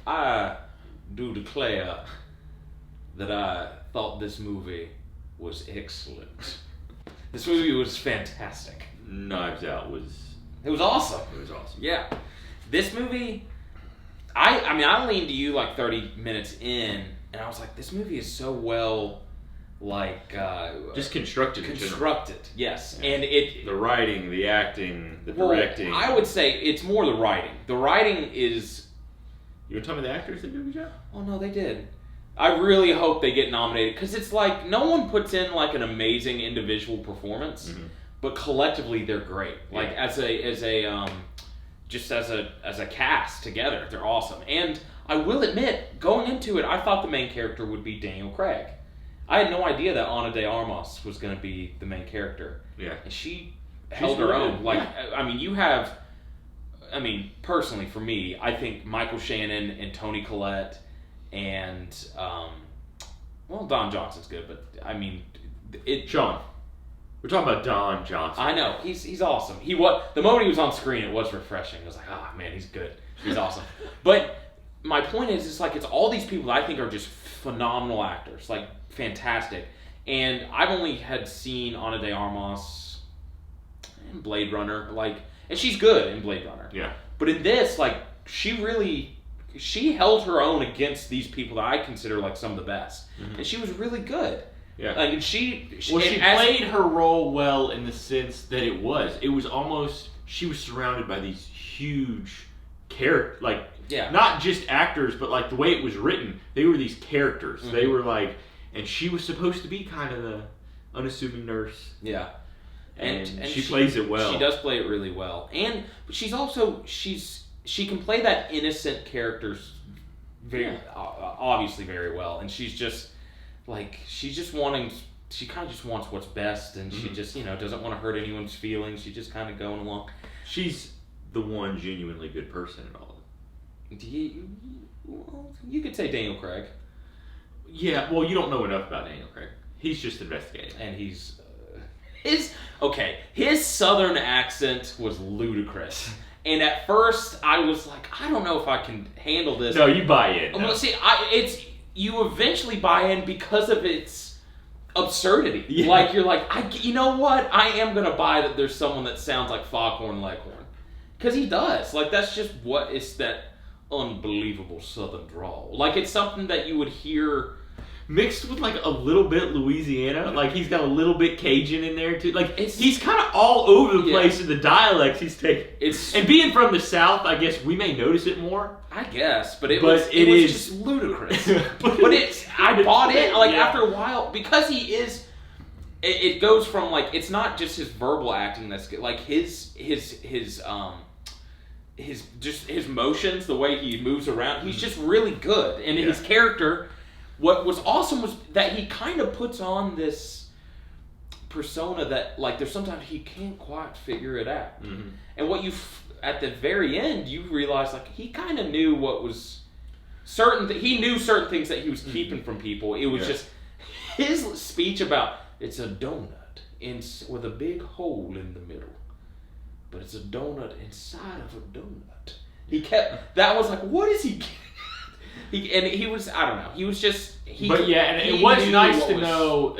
I do declare that I thought this movie was excellent. This movie was fantastic. Knives Out was... It was awesome. It was awesome. Yeah. This movie, I leaned to you like 30 minutes in, and I was like, this movie is so well, like... just constructed. Yes. Yeah. And it... The writing, the acting, the directing. I would say it's more the writing. The writing is... You want to tell me the actors did a good job? Oh, no, they did. I really hope they get nominated, because it's like, no one puts in like an amazing individual performance, but collectively they're great. Like as a cast together, they're awesome. And I will admit, going into it, I thought the main character would be Daniel Craig. I had no idea that Ana de Armas was going to be the main character. Yeah. And she held her own. Like, yeah. Personally for me, I think Michael Shannon and Toni Collette and, Don Johnson's good, but, Sean. We're talking about Don Johnson. I know. He's awesome. The moment he was on screen, it was refreshing. I was like, man, he's good. He's awesome. But my point is, it's all these people that I think are just phenomenal actors, like, fantastic. And I've only had seen Ana de Armas in Blade Runner, and she's good in Blade Runner. Yeah. But in this, she held her own against these people that I consider like some of the best, and she was really good. Yeah, and she played her role well in the sense that it was almost she was surrounded by these huge characters, not just actors, but like the way it was written, they were these characters. They were and she was supposed to be kind of the unassuming nurse. Yeah, and she plays it well. She does play it really well, but she's also she can play that innocent character obviously very well, and she's just she kind of just wants what's best, and she just doesn't want to hurt anyone's feelings. She's just kind of going along. She's the one genuinely good person in all of them. You could say Daniel Craig. Yeah, well, you don't know enough about Daniel Craig. He's just investigating, and he's his southern accent was ludicrous. And at first, I was like, I don't know if I can handle this. No, you buy in. Well, see, you eventually buy in because of its absurdity. Yeah. You're like, you know what? I am going to buy that there's someone that sounds like Foghorn Leghorn. Because he does. That's just it's that unbelievable southern drawl. It's something that you would hear... Mixed with a little bit Louisiana, he's got a little bit Cajun in there too. He's kind of all over the place in the dialects he's taking. And being from the South, I guess we may notice it more. I guess, but it was just ludicrous. but I bought it after a while because he is. It goes from it's not just his verbal acting that's good. His motions, the way he moves around, he's just really good, and his character. What was awesome was that he kind of puts on this persona that, there's sometimes he can't quite figure it out. Mm-hmm. And at the very end, you realize, he kind of knew what was he knew certain things that he was keeping from people. It was just his speech about, it's a donut with a big hole in the middle, but it's a donut inside of a donut. That was what is he... He was, I don't know, he was just... it was nice to know,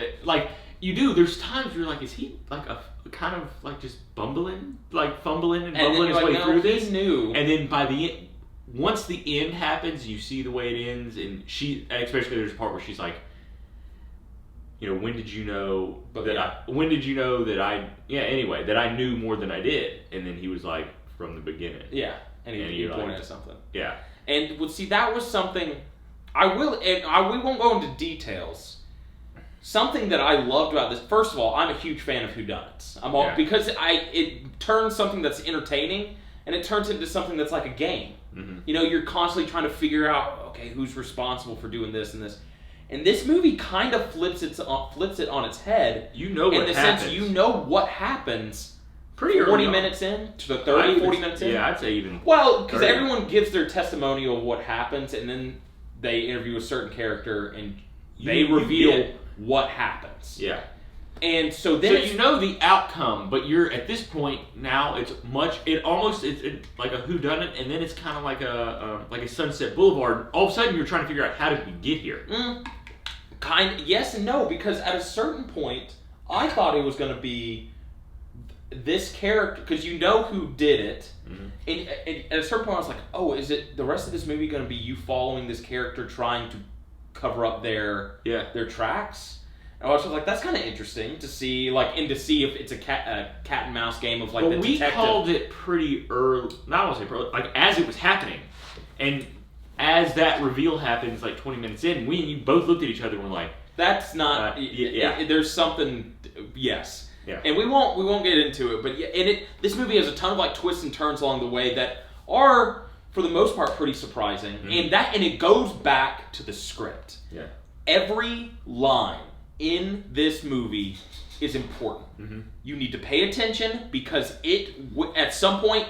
there's times where you're is he a kind of just bumbling, fumbling and bumbling his way through this? He knew. And then by the end, once the end happens, you see the way it ends, and especially there's a part where she's when did you know that I knew more than I did? And then he was from the beginning. Yeah, and he pointed at something. Yeah. And that was something we won't go into details. Something that I loved about this, first of all, I'm a huge fan of whodunits. Because it turns something that's entertaining, and it turns into something that's like a game. Mm-hmm. You're constantly trying to figure out, okay, who's responsible for doing this and this. And this movie kind of flips it on its head. You know what happens. Sense you know what happens. Pretty 40 minutes in, to the 40 minutes in. Yeah, I'd say even. Well, because everyone gives their testimonial of what happens, and then they interview a certain character, and they reveal what happens. Yeah. And so then you know the outcome, but you're at this point now. It's like a whodunit, and then it's kind of like a Sunset Boulevard. All of a sudden, you're trying to figure out how did we get here. Yes and no, because at a certain point, I thought it was going to be this character, because you know who did it. And at a certain point, I was like, oh, is it the rest of this movie going to be you following this character trying to cover up their tracks? And I was just like, that's kind of interesting to see, and to see if it's a cat and mouse game of the detective. We called it pretty early. Not want to say early, as it was happening, and as that reveal happens, 20 minutes in, we and you both looked at each other and were like, "That's not." There's something. Yes. Yeah. And we won't get into it, but this movie has a ton of twists and turns along the way that are, for the most part, pretty surprising, and it goes back to the script. Yeah. Every line in this movie is important. You need to pay attention because at some point,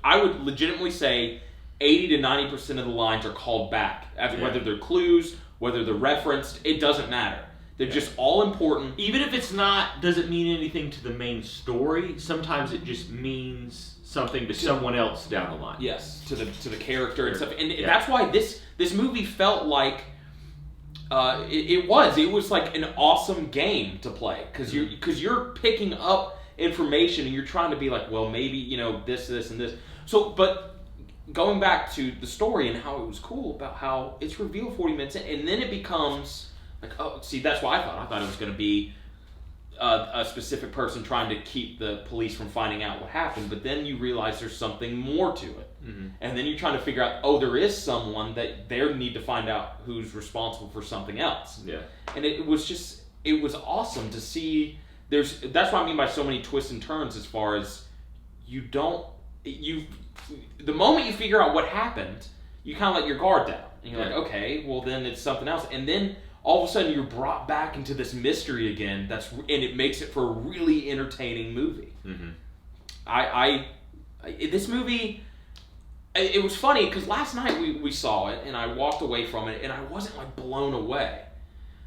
I would legitimately say 80 to 90% of the lines are called back. Whether they're clues, whether they're referenced, it doesn't matter. They're just all important. Even if it's doesn't mean anything to the main story, sometimes it just means something to someone else down the line. Yes, to the character and stuff. And that's why this movie felt like it was like an awesome game to play because you're picking up information and you're trying to be like, well, maybe this and this. So, but going back to the story and how it was cool about how it's revealed 40 minutes in, and then it becomes like, oh, see, that's what I thought. I thought it was going to be a specific person trying to keep the police from finding out what happened, but then you realize there's something more to it. And then you're trying to figure out, oh, there is someone that they need to find out who's responsible for something else. Yeah. And it was awesome to see. That's what I mean by so many twists and turns, as far as the moment you figure out what happened, you kind of let your guard down. And you're like, okay, well then it's something else. And then all of a sudden you're brought back into this mystery again. And it makes it for a really entertaining movie. This movie, it was funny because last night we saw it and I walked away from it and I wasn't blown away.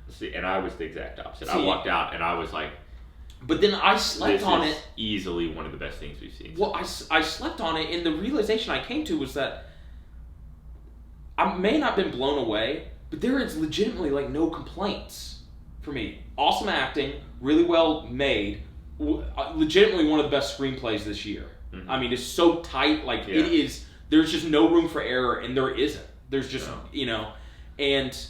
See, and I was the exact opposite. I walked out and I was like, but then I slept on it. Easily one of the best things we've seen. Well, I slept on it, and the realization I came to was that I may not have been blown away, but there is legitimately no complaints for me. Awesome acting, really well made, legitimately one of the best screenplays this year. I mean, it's so tight, it is. There's just no room for error, and there isn't. There's just and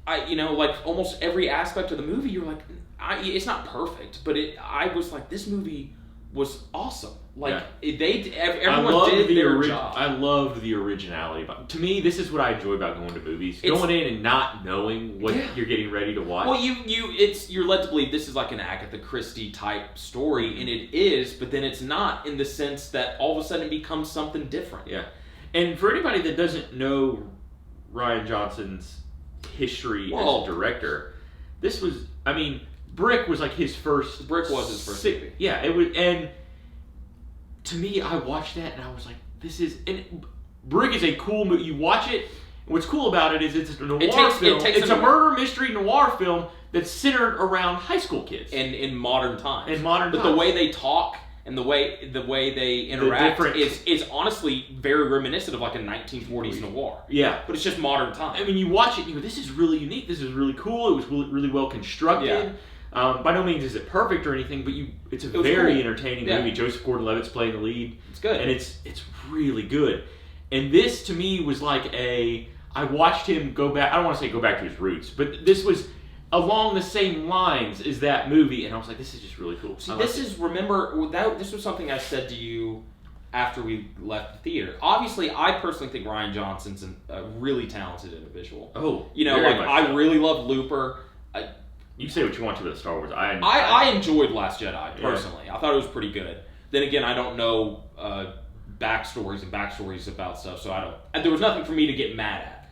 I almost every aspect of the movie, you're like, it's not perfect, but I was like, this movie was awesome. Everyone did their job. I loved the originality. To me, this is what I enjoy about going to movies. Going in and not knowing what you're getting ready to watch. Well, you're led to believe this is like an Agatha Christie type story, and it is, but then it's not, in the sense that all of a sudden it becomes something different. Yeah. And for anybody that doesn't know Rian Johnson's history as a director, this was, Brick was his first. Brick was his first movie. Yeah, it was, and to me, I watched that and I was like, "This is." And Brick is a cool movie. You watch it, and what's cool about it is it's a noir film. It's a murder mystery noir film that's centered around high school kids in modern times. But the way they talk and the way they interact is honestly very reminiscent of a 1940s noir. Yeah, but it's just modern times. You watch it, and you go, "This is really unique. This is really cool. It was really well constructed." Yeah. By no means is it perfect or anything, but it's a very entertaining movie. Joseph Gordon-Levitt's playing the lead. It's good. And it's really good. And this, to me, was I watched him go back, I don't want to say go back to his roots, but this was along the same lines as that movie, and I was like, this is just really cool. See, this was something I said to you after we left the theater. Obviously, I personally think Rian Johnson's a really talented individual. Oh, I really love Looper. You can say what you want to about Star Wars. I enjoyed Last Jedi, personally. Yeah. I thought it was pretty good. Then again, I don't know backstories about stuff, so there was nothing for me to get mad at.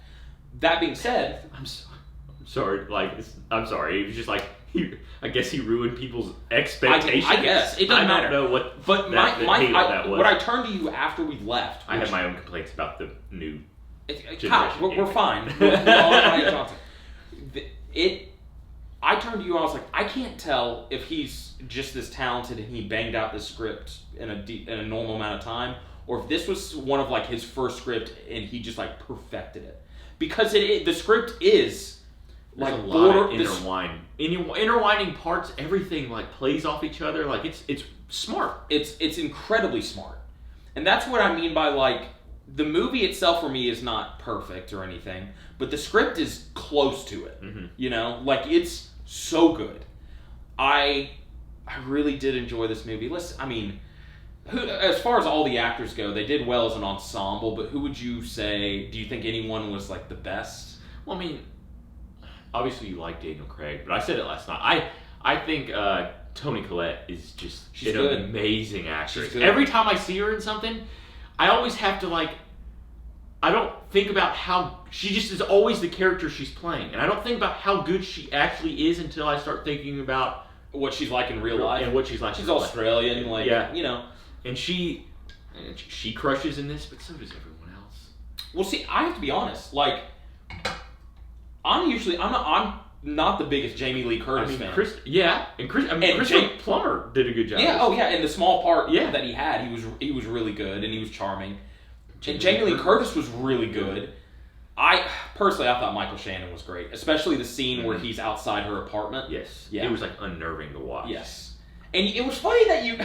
That being said... I'm sorry. I'm sorry. It was just I guess he ruined people's expectations. I guess. It doesn't matter. I don't know what that was. When I turned to you after we left... I had my own complaints about the new generation. We're fine. We're all Rian Johnson. I turned to you and I was like, I can't tell if he's just this talented and he banged out the script in a normal amount of time, or if this was one of like his first script and he just like perfected it. Because the script is like a lot of intertwining parts. Everything like plays off each other. Like it's smart. It's incredibly smart, and that's what I mean by like the movie itself for me is not perfect or anything, but the script is close to it. Mm-hmm. You know, like it's so good. I really did enjoy this movie. Listen, I mean, as far as all the actors go, they did well as an ensemble. But who would you say? Do you think anyone was like the best? Well, I mean, obviously you like Daniel Craig, but I said it last night. I think Toni Collette is just an amazing actress. Every time I see her in something, I always have to like. I don't think about how she just is always the character she's playing, and I don't think about how good she actually is until I start thinking about what she's like in real life and what she's like. She's Australian, like you know, and she crushes in this, but so does everyone else. Well, see, I have to be honest. Like, I'm not the biggest Jamie Lee Curtis fan. Christopher Plummer did a good job. Yeah, oh yeah, and the small part that he had, he was really good and he was charming. And Jamie Lee Curtis was really good. I thought Michael Shannon was great, especially the scene where he's outside her apartment. Yes, yeah, it was like unnerving to watch. Yes, and it was funny that you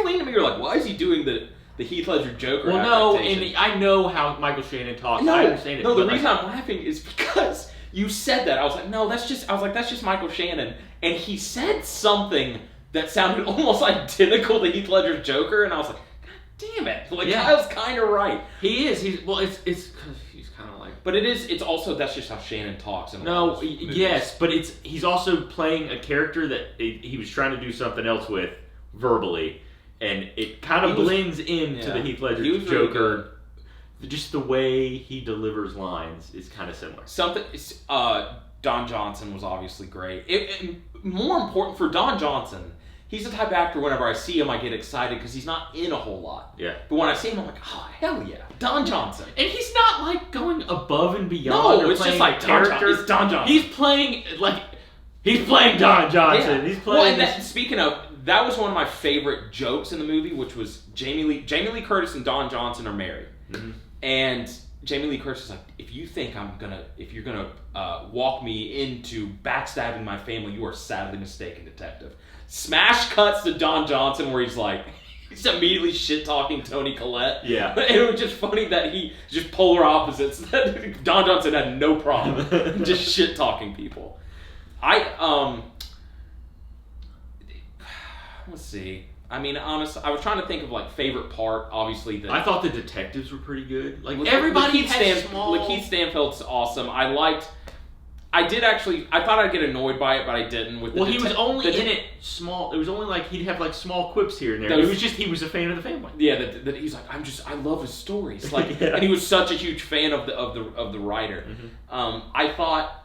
leaned at me. You're like, why is he doing the Heath Ledger Joker? Well, no, and I know how Michael Shannon talks. I understand it. No, the reason I'm laughing is because you said that. I was like, no, that's just Michael Shannon, and he said something that sounded almost identical to Heath Ledger's Joker, and I was like, God damn it! Like, I was kind of right. He is. It's because he's kind of like. But it's also that's just how Shannon talks. Yes, but he's also playing a character that he was trying to do something else with verbally, and it kind of blends into the Heath Ledger Joker. Really just the way he delivers lines is kind of similar. Don Johnson was obviously great. More important for Don Johnson, he's the type of actor whenever I see him, I get excited because he's not in a whole lot. Yeah. But when I see him, I'm like, oh, hell yeah. Don Johnson. And he's not like going above and beyond. No, it's just like character. Don Johnson. He's playing Don Johnson. Yeah. He's playing. Speaking of, that was one of my favorite jokes in the movie, which was Jamie Lee Curtis and Don Johnson are married. Mm-hmm. And Jamie Lee Curtis is like, if you're gonna walk me into backstabbing my family, you are sadly mistaken, detective. Smash cuts to Don Johnson where he's immediately shit talking Toni Collette. Yeah, and it was just funny that he just polar opposites. Don Johnson had no problem just shit talking people. Let's see. I mean, honestly, I was trying to think of like favorite part. Obviously, I thought the detectives were pretty good. Like everybody had small. Lakeith Stanfield's awesome. I thought I'd get annoyed by it, but I didn't. He was only in it small. It was only like he'd have like small quips here and there. It was just he was a fan of the family. Yeah, that he's like, I love his stories. Like, and he was such a huge fan of the writer. Mm-hmm. I thought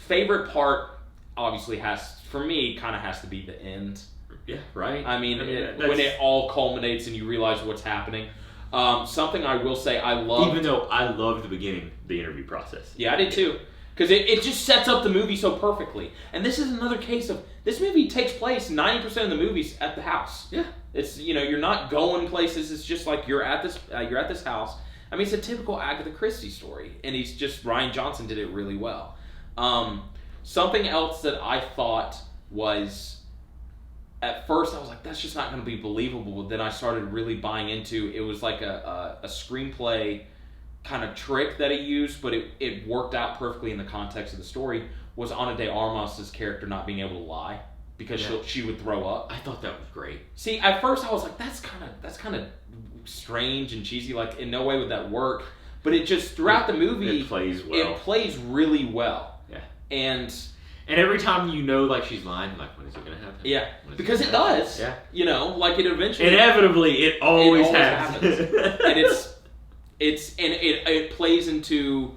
favorite part obviously has to be the end. Yeah, right. I mean when it all culminates and you realize what's happening. Something I will say I love. Even though I loved the beginning, the interview process. Yeah, I did too. Because it just sets up the movie so perfectly. And this is another case of, this movie takes place 90% of the movies at the house. Yeah. It's, you're not going places. It's just like you're at this house. I mean, it's a typical Agatha Christie story. And Rian Johnson did it really well. Something else that I thought was, at first I was like, that's just not going to be believable. But then I started really buying into it. Was like a screenplay kind of trick that he used, but it worked out perfectly in the context of the story. Was Ana de Armas's character not being able to lie because she would throw up. I thought that was great. See, at first I was like, that's kind of strange and cheesy. Like, in no way would that work. But it just throughout the movie, it plays well. It plays really well. Yeah, and every time like she's lying, like, when is it going to happen? Yeah, because it does. Yeah, like it eventually. Inevitably, it always happens. And it plays into.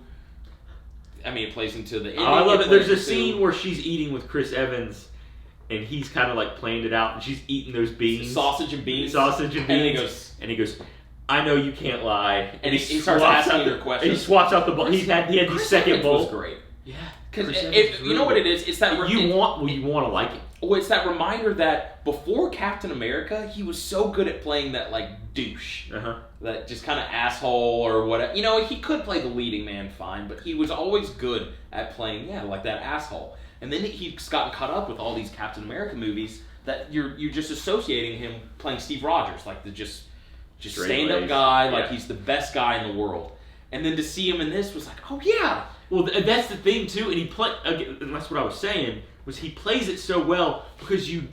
I mean, it plays into the ending. I love it. There's a scene where she's eating with Chris Evans, and he's kind of like planned it out, and she's eating those beans, sausage and beans, and he goes, "I know you can't lie," and he starts asking her questions. And he swaps out the bowl. He had the second bowl. Was great. Yeah. Because you know what it is? It's that you want to like it. Well, it's that reminder that before Captain America, he was so good at playing that like douche, that just kind of asshole or whatever. You know, he could play the leading man fine, but he was always good at playing like that asshole. And then he's gotten caught up with all these Captain America movies that you're just associating him playing Steve Rogers, like the just stand-up guy, like he's the best guy in the world. And then to see him in this was like, oh yeah. Well, that's the thing too, and that's what I was saying, was he plays it so well because you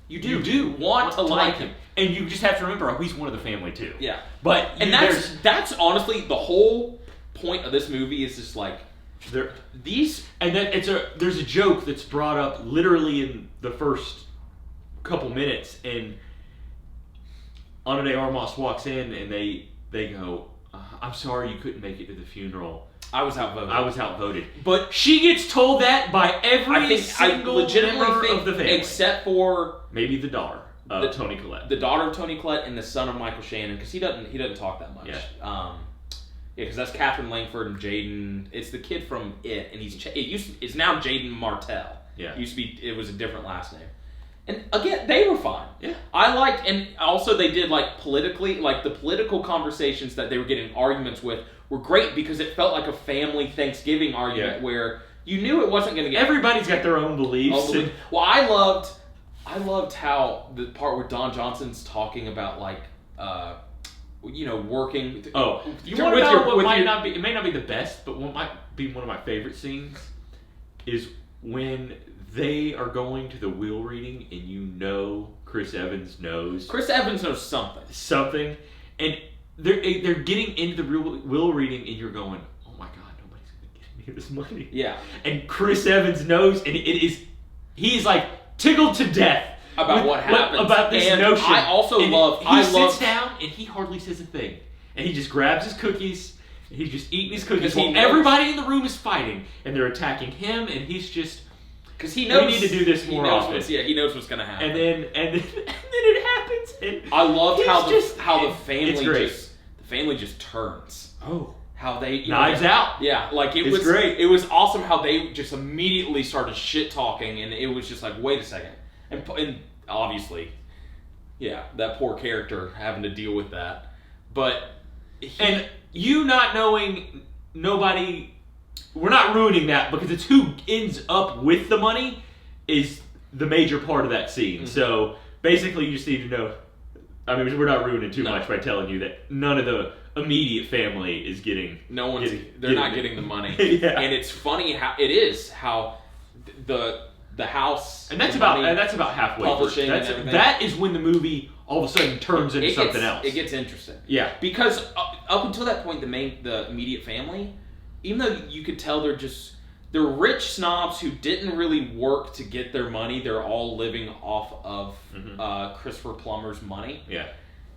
do want to like him. And you just have to remember, he's one of the family too. Yeah. But that's honestly the whole point of this movie is just like there's a joke that's brought up literally in the first couple minutes, and Ana de Armas walks in and they go, I'm sorry you couldn't make it to the funeral. I was outvoted. But she gets told that by every single member of the family. Except for maybe the daughter of Toni Collette. The daughter of Toni Collette and the son of Michael Shannon, because he doesn't talk that much. Yeah. Because that's Catherine Langford and Jaden. It's the kid from It, and it's now Jaden Martell. Yeah. It was a different last name. And again, they were fine. Yeah. I liked, and also they did like politically, like the political conversations that they were getting arguments with were great because it felt like a family Thanksgiving argument where you knew it wasn't going to get. Everybody's got their own beliefs. Well, I loved how the part where Don Johnson's talking about like, working. Oh, you want to know what might not be? It may not be the best, but what might be one of my favorite scenes is when they are going to the will reading, and Chris Evans knows. Chris Evans knows something, and they're getting into the will reading, and you're going, oh my God, nobody's going to give me this money. Yeah. And Chris Evans knows, and he's like tickled to death about what happens. About this notion. I also love. He sits down and he hardly says a thing, and he just grabs his cookies. And he's just eating his cookies while everybody in the room is fighting, and they're attacking him, and he's just. Because he knows we need to do this more often. He knows what's going to happen. And then it happens. And I loved how the family just turns. Oh, how they knives out. Yeah, like it was great. It was awesome how they just immediately started shit talking, and it was just like, wait a second, and obviously, that poor character having to deal with that, but and you not knowing nobody. We're not ruining that because it's who ends up with the money is the major part of that scene. Mm-hmm. So basically, you just need to know. I mean, we're not ruining too much by telling you that none of the immediate family is getting. They're not getting the money. Yeah. And it's funny how the house and that's about halfway publishing and everything. That is when the movie all of a sudden turns into something else. It gets interesting. Yeah, because up until that point, the immediate family. Even though you could tell they're rich snobs who didn't really work to get their money, they're all living off of Christopher Plummer's money. Yeah,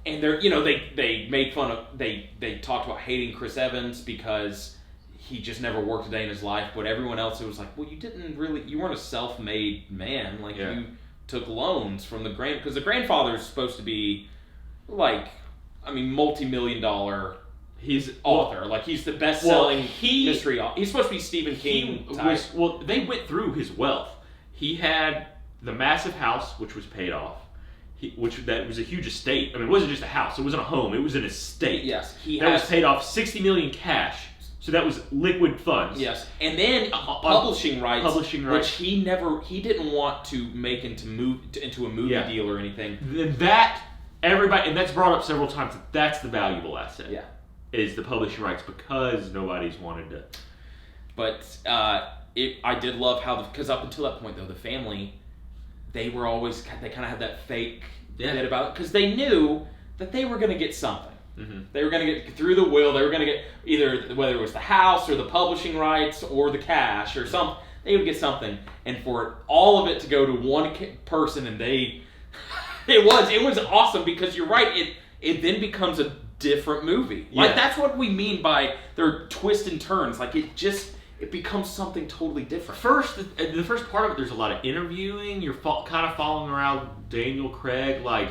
and they made fun of they talked about hating Chris Evans because he just never worked a day in his life. But everyone else, it was like, well, you weren't a self-made man. Like you took loans from because the grandfather is supposed to be like, multi-million-dollar. He's author, like he's the best-selling mystery author. He's supposed to be Stephen King. They went through his wealth. He had the massive house, which was paid off. That was a huge estate. I mean, it wasn't just a house. It wasn't a home. It was an estate. Yes, was paid off. $60 million cash. So that was liquid funds. Yes, and then publishing rights, which he didn't want to make into a movie deal or anything. And that's brought up several times. That's the valuable asset. Yeah. Is the publishing rights because nobody's wanted to. But I did love how because up until that point though the family, they kind of had that fake bit about it because they knew that they were going to get something. Mm-hmm. They were going to get through the will. They were going to get either whether it was the house or the publishing rights or the cash or something. They would get something, and for all of it to go to one person, and it was awesome because you're right. It then becomes a different movie. Yeah. Like that's what we mean by their twists and turns. Like it becomes something totally different. The first part of it, there's a lot of interviewing. You're kind of following around Daniel Craig, like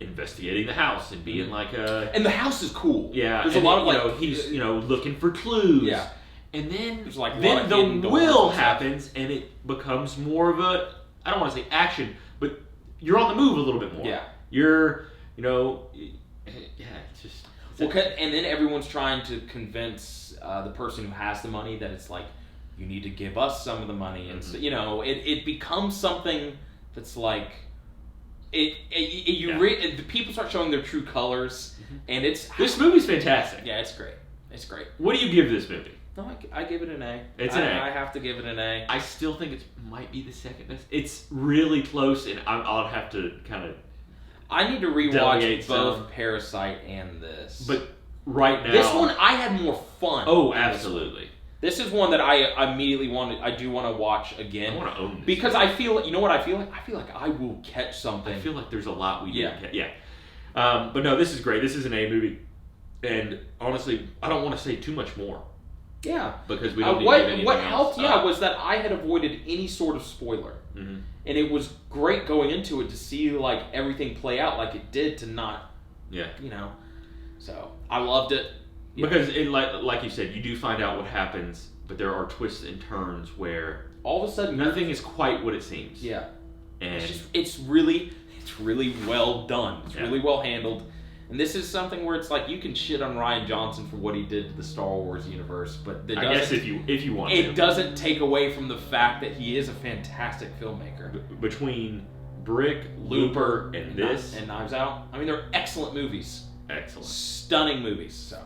investigating the house and being like a. And the house is cool. Yeah, there's a lot of he's looking for clues. Yeah, And then, There's like the will happens, and it becomes more of a, I don't want to say action, but you're on the move a little bit more. Yeah. You're, it's just... And then everyone's trying to convince the person who has the money that it's like, you need to give us some of the money. And, so, it becomes something that's like... the people start showing their true colors, and it's... This movie's fantastic. Yeah, it's great. It's great. What do you give this movie? No, I give it an A. It's an A. I have to give it an A. I still think it might be the second best. It's really close, and I'll have to kind of... I need to rewatch both Parasite and this. But right now... This one, I had more fun. Oh, absolutely. This is one that I immediately I do want to watch again. I want to own this. Because I feel, you know what I feel like? I feel like I will catch something. I feel like there's a lot we didn't catch. Yeah. But no, this is great. This is an A movie. And honestly, I don't want to say too much more. Yeah. Because we don't need to give anything What else. helped, was that I had avoided any sort of spoiler. Mm-hmm. And it was great going into it to see like everything play out like it did, to not, So, I loved it. Because, like you said, you do find out what happens, but there are twists and turns where all of a sudden nothing is quite what it seems. Yeah, and it's really well done. It's really well handled, and this is something where it's like you can shit on Rian Johnson for what he did to the Star Wars universe, but I guess if you want, it doesn't take away from the fact that he is a fantastic filmmaker. Between Brick, Looper, and this, and Knives Out, I mean, they're excellent movies. Excellent, stunning movies. So.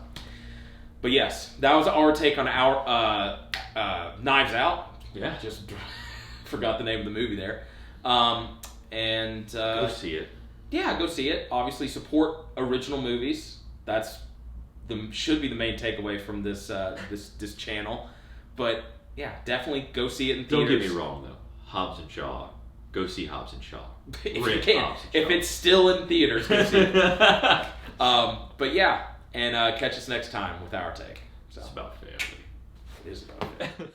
But yes, that was our take on our Knives Out. Yeah. Just forgot the name of the movie there. And go see it. Yeah, go see it. Obviously, support original movies. That's should be the main takeaway from this this channel. But yeah, definitely go see it in theaters. Don't get me wrong though. Hobbs and Shaw. Go see Hobbs and Shaw. If you can. If it's still in theaters, go see it. But yeah. And catch us next time with Our Take. So. It's about family. It is about family.